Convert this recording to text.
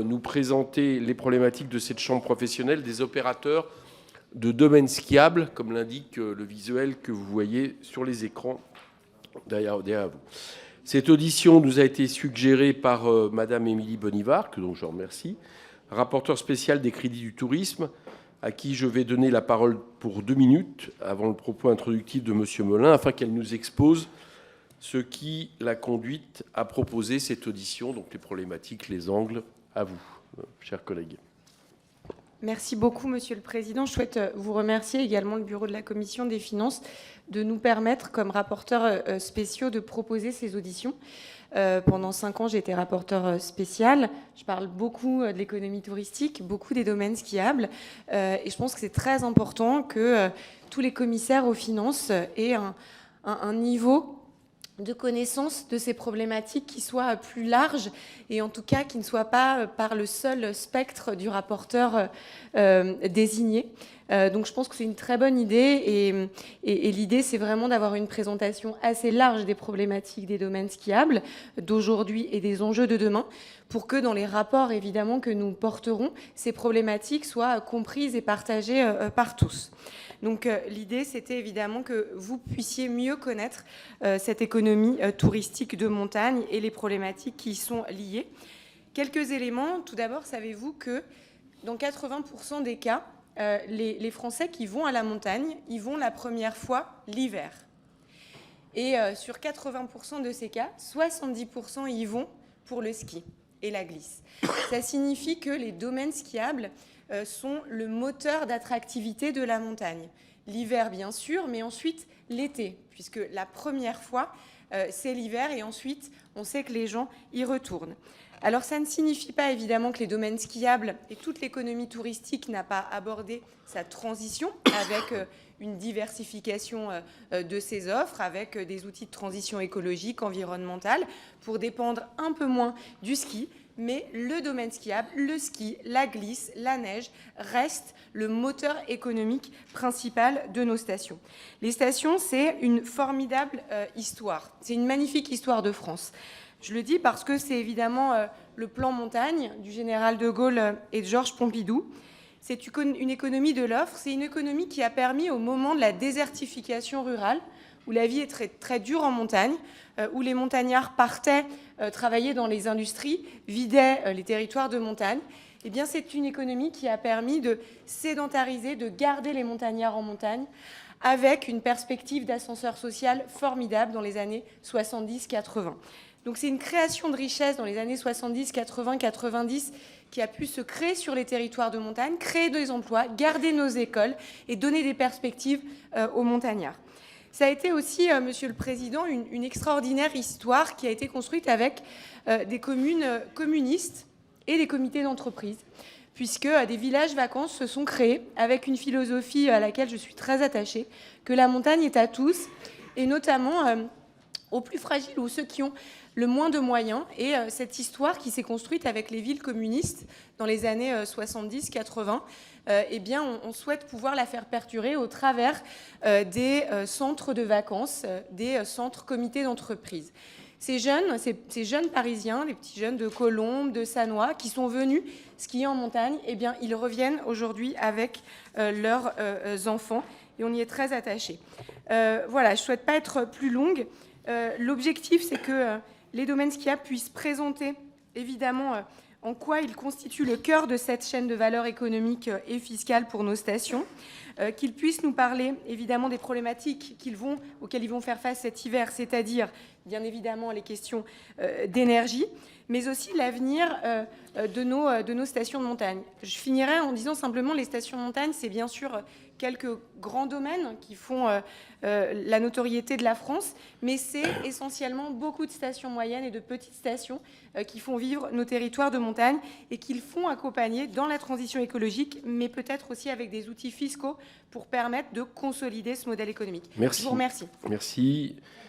nous présenter les problématiques de cette chambre professionnelle des opérateurs de domaines skiables, comme l'indique le visuel que vous voyez sur les écrans derrière vous. Cette audition nous a été suggérée par Madame Émilie Bonivard, dont je remercie, rapporteure spéciale des crédits du tourisme, à qui je vais donner la parole pour 2 minutes avant le propos introductif de Monsieur Molin, afin qu'elle nous expose ce qui l'a conduite à proposer cette audition, donc les problématiques, les angles. À vous, chers collègues. Merci beaucoup, Monsieur le Président. Je souhaite vous remercier également le Bureau de la Commission des Finances de nous permettre, comme rapporteurs spéciaux, de proposer ces auditions. Pendant 5 ans, j'ai été rapporteur spécial. Je parle beaucoup de l'économie touristique, beaucoup des domaines skiables. Et je pense que c'est très important que tous les commissaires aux finances aient un niveau de connaissance de ces problématiques qui soit plus large et en tout cas qui ne soit pas par le seul spectre du rapporteur désigné. Donc je pense que c'est une très bonne idée et l'idée c'est vraiment d'avoir une présentation assez large des problématiques des domaines skiables d'aujourd'hui et des enjeux de demain pour que dans les rapports évidemment que nous porterons, ces problématiques soient comprises et partagées par tous. Donc l'idée, c'était évidemment que vous puissiez mieux connaître cette économie touristique de montagne et les problématiques qui y sont liées. Quelques éléments. Tout d'abord, savez-vous que dans 80% des cas, les Français qui vont à la montagne, y vont la première fois l'hiver. Et sur 80% de ces cas, 70% y vont pour le ski et la glisse. Ça signifie que les domaines skiables sont le moteur d'attractivité de la montagne. L'hiver, bien sûr, mais ensuite l'été, puisque la première fois, c'est l'hiver et ensuite, on sait que les gens y retournent. Alors, ça ne signifie pas, évidemment, que les domaines skiables et toute l'économie touristique n'a pas abordé sa transition avec une diversification de ses offres, avec des outils de transition écologique, environnementale, pour dépendre un peu moins du ski. Mais le domaine skiable, le ski, la glisse, la neige restent le moteur économique principal de nos stations. Les stations, c'est une formidable histoire. C'est une magnifique histoire de France. Je le dis parce que c'est évidemment le plan montagne du général de Gaulle et de Georges Pompidou. C'est une économie de l'offre. C'est une économie qui a permis, au moment de la désertification rurale, où la vie est très, très dure en montagne, où les montagnards partaient travailler dans les industries, vidaient les territoires de montagne, eh bien, c'est une économie qui a permis de sédentariser, de garder les montagnards en montagne, avec une perspective d'ascenseur social formidable dans les années 70-80. Donc c'est une création de richesse dans les années 70, 80, 90 qui a pu se créer sur les territoires de montagne, créer des emplois, garder nos écoles et donner des perspectives aux montagnards. Ça a été aussi, Monsieur le Président, une extraordinaire histoire qui a été construite avec des communes communistes et des comités d'entreprise, puisque des villages vacances se sont créés avec une philosophie à laquelle je suis très attachée, que la montagne est à tous, et notamment aux plus fragiles ou ceux qui ont le moins de moyens. Et cette histoire qui s'est construite avec les villes communistes dans les années 70-80, eh bien, on souhaite pouvoir la faire perdurer au travers des centres de vacances, des centres comités d'entreprise. Ces jeunes Parisiens, les petits jeunes de Colombes, de Sannois, qui sont venus skier en montagne, eh bien, ils reviennent aujourd'hui avec leurs enfants et on y est très attachés. Voilà, je ne souhaite pas être plus longue. L'objectif, c'est que les domaines skiables puissent présenter, évidemment, en quoi ils constituent le cœur de cette chaîne de valeur économique et fiscale pour nos stations, qu'ils puissent nous parler, évidemment, des problématiques auxquelles ils vont faire face cet hiver, c'est-à-dire, bien évidemment, les questions d'énergie, mais aussi l'avenir de nos stations de montagne. Je finirai en disant simplement les stations de montagne, c'est bien sûr quelques grands domaines qui font la notoriété de la France, mais c'est essentiellement beaucoup de stations moyennes et de petites stations qui font vivre nos territoires de montagne et qui font accompagner dans la transition écologique, mais peut-être aussi avec des outils fiscaux pour permettre de consolider ce modèle économique. Merci. Je vous remercie. Merci.